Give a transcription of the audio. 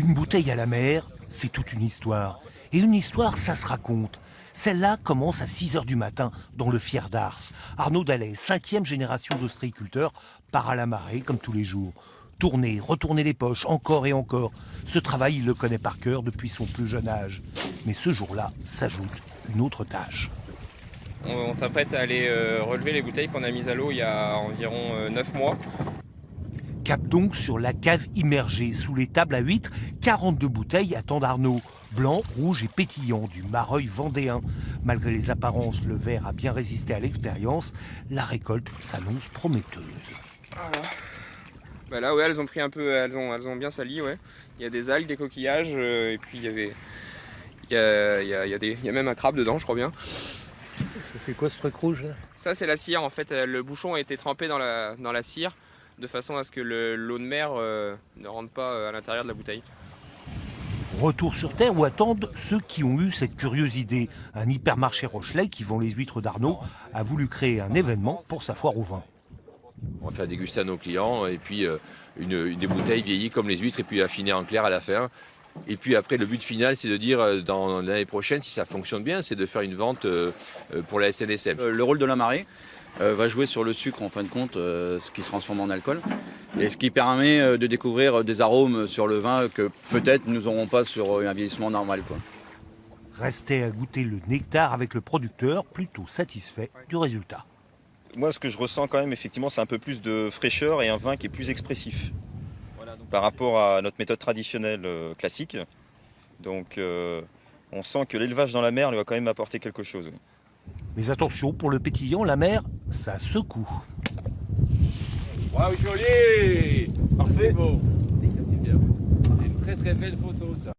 Une bouteille à la mer, c'est toute une histoire. Et une histoire, ça se raconte. Celle-là commence à 6 h du matin dans le Fier d'Ars. Arnaud Dallet, 5e génération d'ostréiculteurs, part à la marée comme tous les jours. Tourner, retourner les poches, encore et encore. Ce travail, il le connaît par cœur depuis son plus jeune âge. Mais ce jour-là s'ajoute une autre tâche. On s'apprête à aller relever les bouteilles qu'on a mises à l'eau il y a environ 9 mois. Cap donc sur la cave immergée. Sous les tables à huîtres, 42 bouteilles attendent Arnaud. Blanc, rouge et pétillant du Mareuil vendéen. Malgré les apparences, le verre a bien résisté à l'expérience. La récolte s'annonce prometteuse. Voilà. Bah là, ouais, elles ont pris un peu, elles ont bien sali, ouais. Il y a des algues, des coquillages, et puis il y a même un crabe dedans, je crois bien. C'est quoi ce truc rouge là? Ça, c'est la cire. En fait, le bouchon a été trempé dans la cire, de façon à ce que l'eau de mer ne rentre pas à l'intérieur de la bouteille. Retour sur terre où attendent ceux qui ont eu cette curieuse idée. Un hypermarché Rochelais qui vend les huîtres d'Arnaud a voulu créer un événement pour sa foire au vin. On va faire déguster à nos clients et puis des bouteilles vieillies comme les huîtres et puis affiner en clair à la fin. Et puis après, le but final, c'est de dire dans l'année prochaine, si ça fonctionne bien, c'est de faire une vente pour la SNSM. Le rôle de la marée va jouer sur le sucre en fin de compte, ce qui se transforme en alcool. Et ce qui permet de découvrir des arômes sur le vin que peut-être nous n'aurons pas sur un vieillissement normal, quoi. Restait à goûter le nectar avec le producteur, plutôt satisfait du résultat. Moi, ce que je ressens quand même, effectivement, c'est un peu plus de fraîcheur et un vin qui est plus expressif par rapport à notre méthode traditionnelle classique. Donc, on sent que l'élevage dans la mer lui va quand même apporter quelque chose. Oui. Mais attention, pour le pétillant, la mer, ça secoue. Waouh, joli! Parfait! C'est beau! Ça, c'est bien. C'est une très très belle photo, ça.